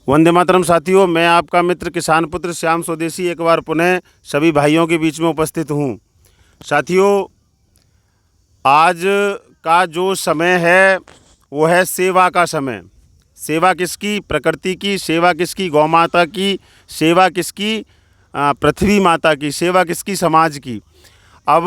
वंदे मातरम साथियों, मैं आपका मित्र किसान पुत्र श्याम स्वदेशी एक बार पुनः सभी भाइयों के बीच में उपस्थित हूँ। साथियों, आज का जो समय है वो है सेवा का समय। सेवा किसकी? प्रकृति की। सेवा किसकी? गौ माता की। सेवा किसकी? पृथ्वी माता की। सेवा किसकी? समाज की। अब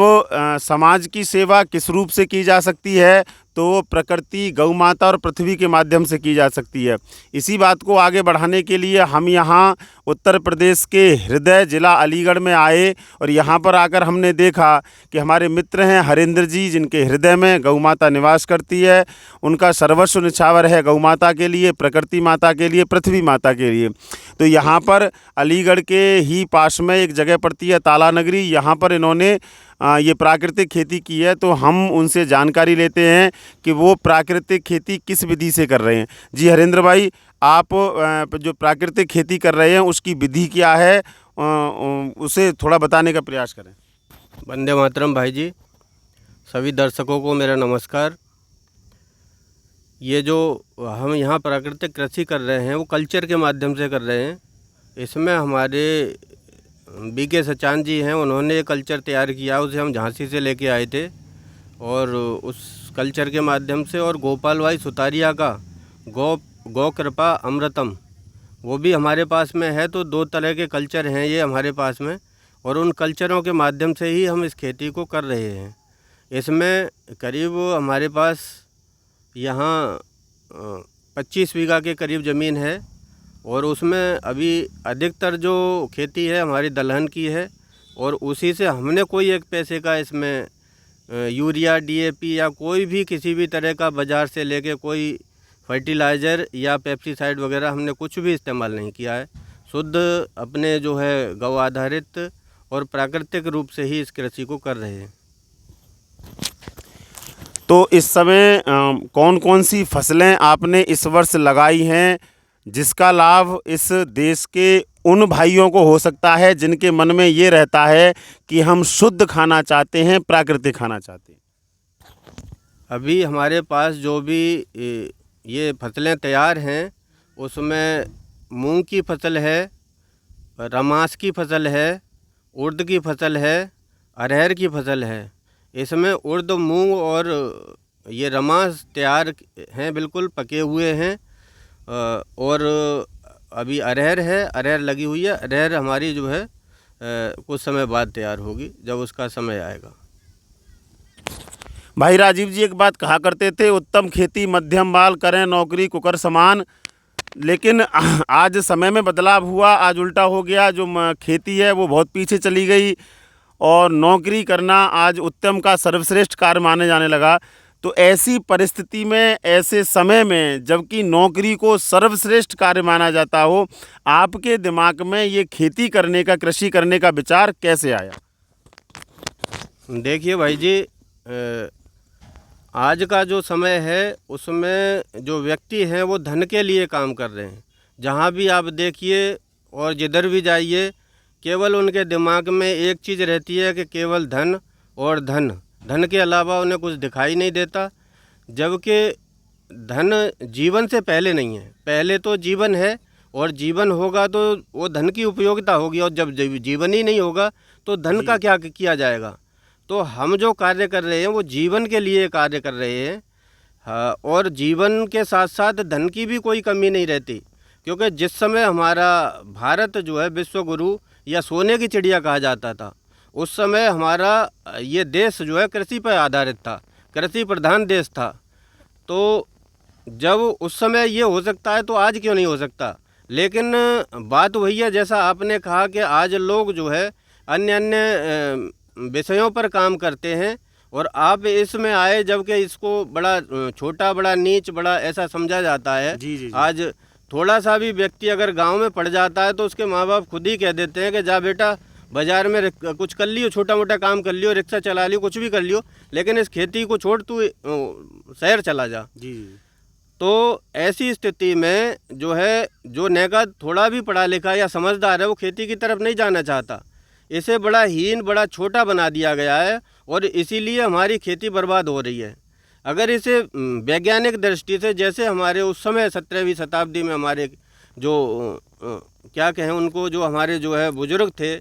समाज की सेवा किस रूप से की जा सकती है? तो प्रकृति, गौ माता और पृथ्वी के माध्यम से की जा सकती है। इसी बात को आगे बढ़ाने के लिए हम यहाँ उत्तर प्रदेश के हृदय ज़िला अलीगढ़ में आए और यहाँ पर आकर हमने देखा कि हमारे मित्र हैं हरेंद्र जी, जिनके हृदय में गौ माता निवास करती है। उनका सर्वस्व निछावर है गौ माता के लिए, प्रकृति माता के लिए, पृथ्वी माता के लिए। तो यहाँ पर अलीगढ़ के ही पास में एक जगह पड़ती है ताला नगरी, यहाँ पर इन्होंने ये प्राकृतिक खेती की है। तो हम उनसे जानकारी लेते हैं कि वो प्राकृतिक खेती किस विधि से कर रहे हैं। जी हरेंद्र भाई, आप जो प्राकृतिक खेती कर रहे हैं उसकी विधि क्या है, उसे थोड़ा बताने का प्रयास करें। वंदे मातरम भाई जी, सभी दर्शकों को मेरा नमस्कार। ये जो हम यहाँ प्राकृतिक कृषि कर रहे हैं वो कल्चर के माध्यम से कर रहे हैं। इसमें हमारे बीके सचान जी हैं, उन्होंने ये कल्चर तैयार किया, उसे हम झांसी से लेके आए थे और उस कल्चर के माध्यम से, और गोपाल भाई सुतारिया का गौ कृपा अमृतम वो भी हमारे पास में है। तो दो तरह के कल्चर हैं ये हमारे पास में, और उन कल्चरों के माध्यम से ही हम इस खेती को कर रहे हैं। इसमें करीब हमारे पास यहाँ 25 बीघा के करीब ज़मीन है, और उसमें अभी अधिकतर जो खेती है हमारी दलहन की है, और उसी से हमने कोई एक पैसे का इसमें यूरिया, डीएपी या कोई भी किसी भी तरह का बाज़ार से लेके कोई फर्टिलाइज़र या पेस्टिसाइड वगैरह हमने कुछ भी इस्तेमाल नहीं किया है। शुद्ध अपने जो है गौ आधारित और प्राकृतिक रूप से ही इस कृषि को कर रहे हैं। तो इस समय कौन कौन सी फसलें आपने इस वर्ष लगाई हैं जिसका लाभ इस देश के उन भाइयों को हो सकता है जिनके मन में ये रहता है कि हम शुद्ध खाना चाहते हैं, प्राकृतिक खाना चाहते हैं? अभी हमारे पास जो भी ये फसलें तैयार हैं उसमें मूंग की फसल है, रमास की फसल है, उर्द की फसल है, अरहर की फसल है। इसमें उर्द, मूंग और ये रमास तैयार हैं, बिल्कुल पके हुए हैं। और अभी अरहर है, अरहर लगी हुई है। अरहर हमारी जो है कुछ समय बाद तैयार होगी, जब उसका समय आएगा। भाई राजीव जी एक बात कहा करते थे, उत्तम खेती मध्यम बाल करें नौकरी कुकर समान। लेकिन आज समय में बदलाव हुआ, आज उल्टा हो गया। जो खेती है वो बहुत पीछे चली गई और नौकरी करना आज उत्तम का सर्वश्रेष्ठ कार्य माने जाने लगा। तो ऐसी परिस्थिति में, ऐसे समय में, जबकि नौकरी को सर्वश्रेष्ठ कार्य माना जाता हो, आपके दिमाग में ये खेती करने का, कृषि करने का विचार कैसे आया? देखिए भाई जी, आज का जो समय है उसमें जो व्यक्ति हैं वो धन के लिए काम कर रहे हैं। जहाँ भी आप देखिए और जिधर भी जाइए, केवल उनके दिमाग में एक चीज़ रहती है कि केवल धन और धन। धन के अलावा उन्हें कुछ दिखाई नहीं देता, जबकि धन जीवन से पहले नहीं है। पहले तो जीवन है, और जीवन होगा तो वो धन की उपयोगिता होगी, और जब जीवन ही नहीं होगा तो धन का क्या किया जाएगा। तो हम जो कार्य कर रहे हैं वो जीवन के लिए कार्य कर रहे हैं। हाँ, और जीवन के साथ साथ धन की भी कोई कमी नहीं रहती, क्योंकि जिस समय हमारा भारत जो है विश्व गुरु या सोने की चिड़िया कहा जाता था, उस समय हमारा ये देश जो है कृषि पर आधारित था, कृषि प्रधान देश था। तो जब उस समय ये हो सकता है तो आज क्यों नहीं हो सकता। लेकिन बात वही है, जैसा आपने कहा कि आज लोग जो है अन्य अन्य विषयों पर काम करते हैं, और आप इसमें आए जबकि इसको बड़ा छोटा, बड़ा नीच, बड़ा ऐसा समझा जाता है। जी। आज थोड़ा सा भी व्यक्ति अगर गांव में पड़ जाता है तो उसके माँ बाप खुद ही कह देते हैं कि जा बेटा बाज़ार में कुछ कर लियो, छोटा मोटा काम कर लियो, रिक्शा चला लियो, कुछ भी कर लियो, लेकिन इस खेती को छोड़ तू शहर चला जा। जी। तो ऐसी स्थिति में जो है, जो नेका थोड़ा भी पढ़ा लिखा या समझदार है, वो खेती की तरफ नहीं जाना चाहता। इसे बड़ा हीन, बड़ा छोटा बना दिया गया है, और इसीलिए हमारी खेती बर्बाद हो रही है। अगर इसे वैज्ञानिक दृष्टि से, जैसे हमारे उस समय 17वीं शताब्दी में हमारे जो क्या कहें उनको, जो हमारे जो है बुजुर्ग थे,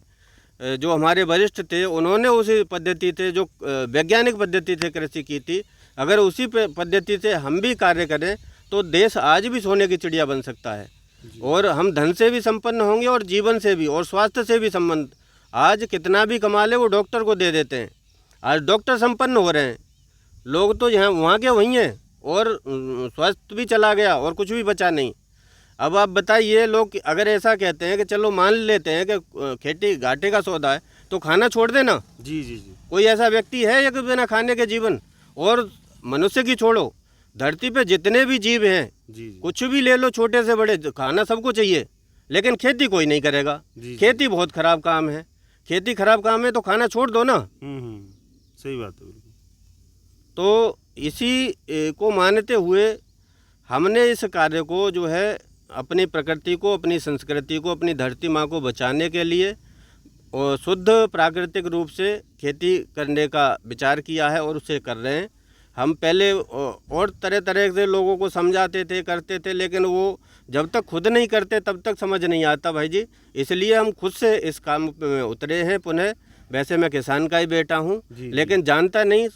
जो हमारे वरिष्ठ थे, उन्होंने उसी पद्धति से जो वैज्ञानिक पद्धति से कृषि की थी, अगर उसी पद्धति से हम भी कार्य करें तो देश आज भी सोने की चिड़िया बन सकता है और हम धन से भी संपन्न होंगे और जीवन से भी और स्वास्थ्य से भी संबंध। आज कितना भी कमा ले वो डॉक्टर को दे देते हैं, आज डॉक्टर संपन्न हो रहे हैं, लोग तो यहाँ वहाँ के वहीं हैं और स्वास्थ्य भी चला गया और कुछ भी बचा नहीं। अब आप बताइए, लोग अगर ऐसा कहते हैं कि चलो मान लेते हैं कि खेती घाटे का सौदा है तो खाना छोड़ देना। जी जी जी। कोई ऐसा व्यक्ति है या कि बिना खाने के जीवन? और मनुष्य की छोड़ो, धरती पे जितने भी जीव हैं, जी जी। कुछ भी ले लो, छोटे से बड़े, खाना सबको चाहिए, लेकिन खेती कोई नहीं करेगा। खेती बहुत खराब काम है, खेती खराब काम है तो खाना छोड़ दो ना। सही बात है बिल्कुल। तो इसी को मानते हुए हमने इस कार्य को जो है अपनी प्रकृति को, अपनी संस्कृति को, अपनी धरती माँ को बचाने के लिए और शुद्ध प्राकृतिक रूप से खेती करने का विचार किया है और उसे कर रहे हैं। हम पहले और तरह तरह से लोगों को समझाते थे, करते थे, लेकिन वो जब तक खुद नहीं करते तब तक समझ नहीं आता भाई जी। इसलिए हम खुद से इस काम में उतरे हैं पुनः। वैसे मैं किसान का ही बेटा हूँ, लेकिन जानता नहीं,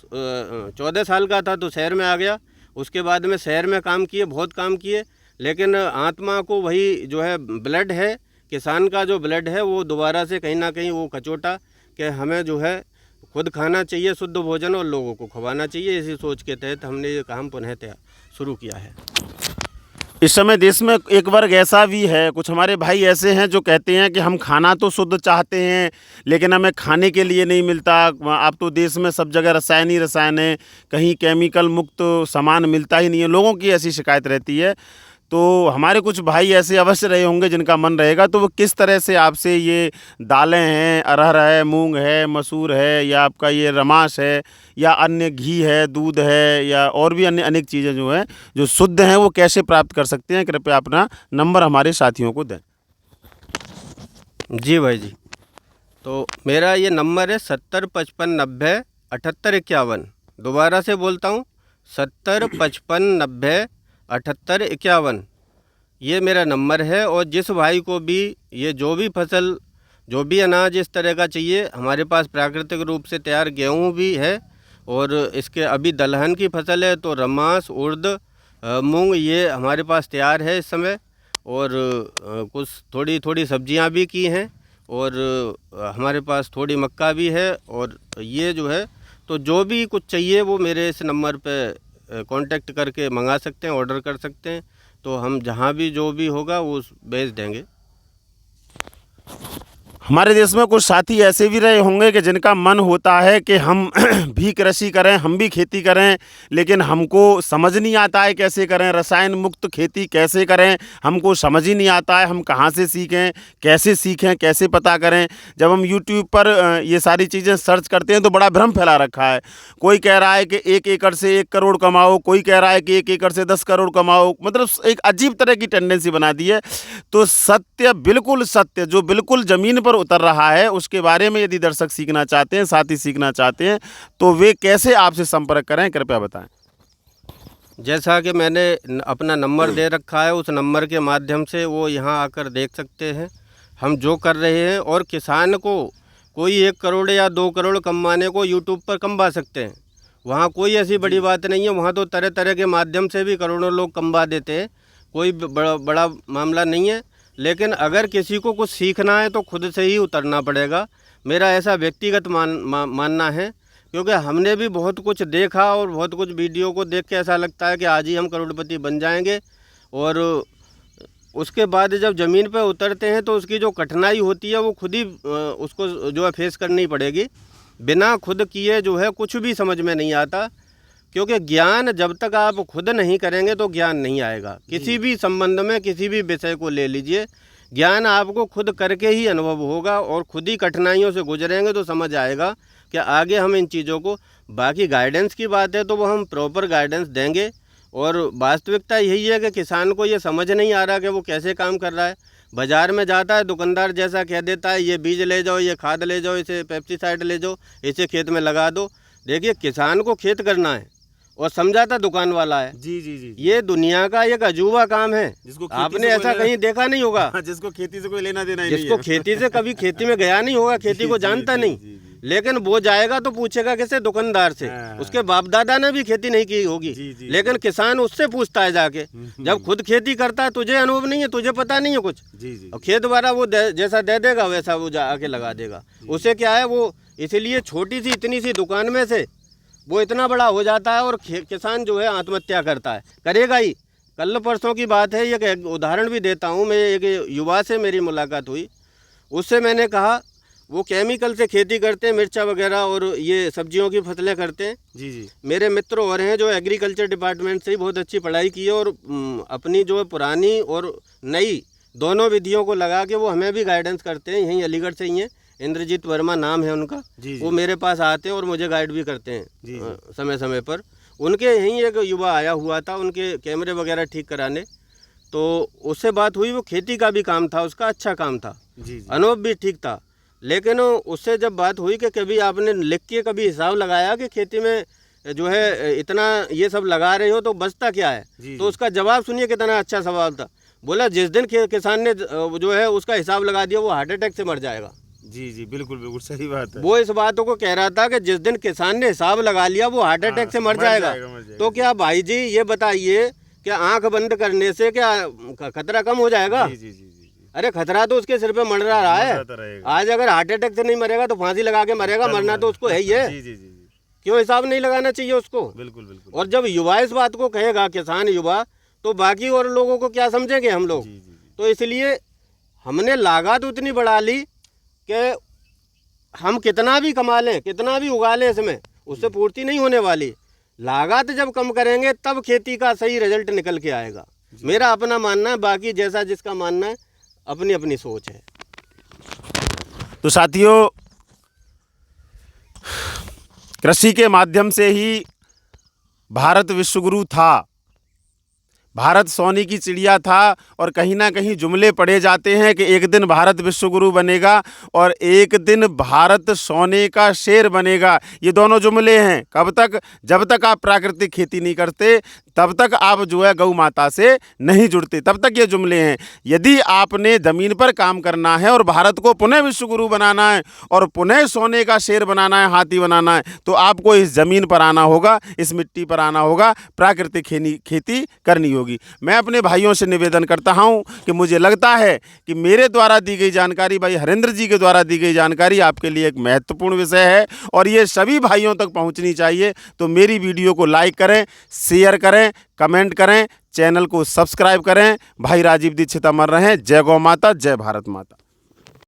14 साल का था तो शहर में आ गया। उसके बाद में शहर में काम किए, बहुत काम किए, लेकिन आत्मा को वही जो है ब्लड है, किसान का जो ब्लड है वो दोबारा से कहीं ना कहीं वो कचोटा कि हमें जो है खुद खाना चाहिए शुद्ध भोजन और लोगों को खवाना चाहिए। इसी सोच के तहत हमने ये काम पुनः शुरू किया है। इस समय देश में एक वर्ग ऐसा भी है, कुछ हमारे भाई ऐसे हैं जो कहते हैं कि हम खाना तो शुद्ध चाहते हैं लेकिन हमें खाने के लिए नहीं मिलता। अब तो देश में सब जगह रसायन ही रसायन है, कहीं केमिकल मुक्त सामान मिलता ही नहीं है, लोगों की ऐसी शिकायत रहती है। तो हमारे कुछ भाई ऐसे अवश्य रहे होंगे जिनका मन रहेगा, तो वो किस तरह से आपसे ये दालें हैं, अरहर है, मूंग है, मसूर है, या आपका ये रमाश है, या अन्य घी है, दूध है, या और भी अन्य अनेक चीज़ें जो हैं जो शुद्ध हैं, वो कैसे प्राप्त कर सकते हैं? कृपया अपना नंबर हमारे साथियों को दें। जी भाई जी, तो मेरा ये नंबर है 70 55 90 78 51। दोबारा से बोलता हूँ, 70 55 90 78 51, ये मेरा नंबर है। और जिस भाई को भी ये जो भी फसल, जो भी अनाज इस तरह का चाहिए, हमारे पास प्राकृतिक रूप से तैयार गेहूँ भी है और इसके अभी दलहन की फसल है, तो रमास, उर्द, मूंग ये हमारे पास तैयार है इस समय। और कुछ थोड़ी थोड़ी सब्जियां भी की हैं और हमारे पास थोड़ी मक्का भी है। और ये जो है, तो जो भी कुछ चाहिए वो मेरे इस नंबर पे कांटेक्ट करके मंगा सकते हैं, ऑर्डर कर सकते हैं, तो हम जहाँ भी जो भी होगा वो भेज देंगे। हमारे देश में कुछ साथी ऐसे भी रहे होंगे कि जिनका मन होता है कि हम भी कृषि करें, हम भी खेती करें, लेकिन हमको समझ नहीं आता है कैसे करें, रसायन मुक्त खेती कैसे करें, हमको समझ ही नहीं आता है, हम कहाँ से सीखें, कैसे पता करें। जब हम YouTube पर ये सारी चीज़ें सर्च करते हैं तो बड़ा भ्रम फैला रखा है। कोई कह रहा है कि 1 एकड़ से 1 करोड़ कमाओ, कोई कह रहा है कि 1 एकड़ से 10 करोड़ कमाओ, मतलब एक अजीब तरह की टेंडेंसी बना दी है। तो सत्य, बिल्कुल सत्य, जो बिल्कुल ज़मीन पर उतर रहा है, उसके बारे में यदि दर्शक सीखना चाहते हैं, साथी सीखना चाहते हैं, तो वे कैसे आपसे संपर्क करें, कृपया बताएं। जैसा कि मैंने अपना नंबर दे रखा है, उस नंबर के माध्यम से वो यहाँ आकर देख सकते हैं हम जो कर रहे हैं। और किसान को कोई 1 करोड़ या 2 करोड़ कमाने को यूट्यूब पर कमा सकते हैं, वहाँ कोई ऐसी बड़ी बात नहीं है। वहाँ तो तरह तरह के माध्यम से भी करोड़ों लोग कमा देते हैं, कोई बड़ा मामला नहीं है। लेकिन अगर किसी को कुछ सीखना है तो खुद से ही उतरना पड़ेगा, मेरा ऐसा व्यक्तिगत मानना है। क्योंकि हमने भी बहुत कुछ देखा और बहुत कुछ वीडियो को देख के ऐसा लगता है कि आज ही हम करोड़पति बन जाएंगे, और उसके बाद जब ज़मीन पर उतरते हैं तो उसकी जो कठिनाई होती है वो खुद ही उसको जो है फेस करनी पड़ेगी। बिना खुद किए जो है कुछ भी समझ में नहीं आता, क्योंकि ज्ञान जब तक आप खुद नहीं करेंगे तो ज्ञान नहीं आएगा। किसी भी संबंध में, किसी भी विषय को ले लीजिए, ज्ञान आपको खुद करके ही अनुभव होगा और खुद ही कठिनाइयों से गुजरेंगे तो समझ आएगा कि आगे हम इन चीज़ों को। बाकी गाइडेंस की बात है तो वो हम प्रॉपर गाइडेंस देंगे। और वास्तविकता यही है कि किसान को ये समझ नहीं आ रहा कि वो कैसे काम कर रहा है। बाज़ार में जाता है, दुकानदार जैसा कह देता है, ये बीज ले जाओ, ये खाद ले जाओ, इसे पेस्टिसाइड ले जाओ, इसे खेत में लगा दो। देखिए, किसान को खेत करना है और समझाता दुकान वाला है। जी जी जी। ये दुनिया का एक अजूबा काम है, जिसको खेती आपने से ऐसा कोई कहीं देखा नहीं होगा। जिसको खेती से कोई लेना देना ही नहीं जिसको है। खेती से कभी खेती में गया नहीं होगा, खेती को जी, जानता जी, नहीं, जी, जी। लेकिन वो जाएगा तो पूछेगा किसे, दुकानदार से। हाँ। उसके बाप दादा ने भी खेती नहीं की होगी, जी, जी, लेकिन किसान उससे पूछता है जाके। जब खुद खेती करता है, तुझे अनुभव नहीं है, तुझे पता नहीं है कुछ, जी जी और खेत वाला वो जैसा दे देगा वैसा वो जाके लगा देगा। उसे क्या है, वो इसलिए छोटी सी इतनी सी दुकान में से वो इतना बड़ा हो जाता है, और किसान जो है आत्महत्या करता है, करेगा ही। कल परसों की बात है, एक उदाहरण भी देता हूँ मैं। एक युवा से मेरी मुलाकात हुई, उससे मैंने कहा, वो केमिकल से खेती करते हैं, मिर्चा वगैरह और ये सब्जियों की फसलें करते हैं। जी जी। मेरे मित्र और हैं जो एग्रीकल्चर डिपार्टमेंट से ही बहुत अच्छी पढ़ाई की है, और अपनी जो पुरानी और नई दोनों विधियों को लगा के वो हमें भी गाइडेंस करते हैं। यहीं अलीगढ़ से ही हैं, इंद्रजीत वर्मा नाम है उनका। जी, जी। वो मेरे पास आते हैं और मुझे गाइड भी करते हैं जी, जी। समय समय पर। उनके यहीं एक युवा आया हुआ था, उनके कैमरे वगैरह ठीक कराने, तो उससे बात हुई। वो खेती का भी काम था उसका, अच्छा काम था, जी जी। अनुभव भी ठीक था। लेकिन उससे जब बात हुई कि कभी आपने लिख के कभी हिसाब लगाया कि खेती में जो है इतना ये सब लगा रहे हो तो बचता क्या है, जी, तो जी। उसका जवाब सुनिए, कितना अच्छा सवाल था। बोला, जिस दिन किसान ने जो है उसका हिसाब लगा दिया, वो हार्ट अटैक से मर जाएगा। जी जी, बिल्कुल बिल्कुल सही बात है। वो इस बातों को कह रहा था कि जिस दिन किसान ने हिसाब लगा लिया वो हार्ट अटैक से मर जाएगा। मर जाएगा। तो क्या भाई जी ये बताइए, क्या आंख बंद करने से क्या खतरा कम हो जाएगा? जी जी जी जी। अरे खतरा तो उसके सिर पे मंडरा रहा है। मरता रहेगा। आज अगर हार्ट अटैक से नहीं मरेगा तो फांसी लगा के मरेगा, मरना तो उसको है ही है। जी जी जी जी। क्यों हिसाब नहीं लगाना चाहिए उसको? बिल्कुल बिल्कुल। और जब युवा इस बात को कहेगा, किसान युवा, तो बाकी और लोगों को क्या समझेंगे हम लोग? जी जी जी। तो इसलिए हमने लागत उतनी बढ़ा ली कि हम कितना भी कमा लें, कितना भी उगा लें, इसमें उससे पूर्ति नहीं होने वाली। लागत जब कम करेंगे तब खेती का सही रिजल्ट निकल के आएगा। मेरा अपना मानना है, बाकी जैसा जिसका मानना है, अपनी अपनी सोच है। तो साथियों, कृषि के माध्यम से ही भारत विश्वगुरु था, भारत सोने की चिड़िया था। और कहीं ना कहीं जुमले पढ़े जाते हैं कि एक दिन भारत विश्वगुरु बनेगा और एक दिन भारत सोने का शेर बनेगा। ये दोनों जुमले हैं। कब तक? जब तक आप प्राकृतिक खेती नहीं करते, तब तक आप जो है गौ माता से नहीं जुड़ते, तब तक ये जुमले हैं। यदि आपने ज़मीन पर काम करना है और भारत को पुनः विश्वगुरु बनाना है और पुनः सोने का शेर बनाना है, हाथी बनाना है, तो आपको इस ज़मीन पर आना होगा, इस मिट्टी पर आना होगा, प्राकृतिक खेती करनी होगी। मैं अपने भाइयों से निवेदन करता हूं कि मुझे लगता है कि मेरे द्वारा दी गई जानकारी, भाई हरेंद्र जी के द्वारा दी गई जानकारी आपके लिए एक महत्वपूर्ण विषय है और ये सभी भाइयों तक पहुंचनी चाहिए। तो मेरी वीडियो को लाइक करें, शेयर करें, कमेंट करें, चैनल को सब्सक्राइब करें। भाई राजीव दीक्षित अमर रहें। जय गौ माता, जय भारत माता।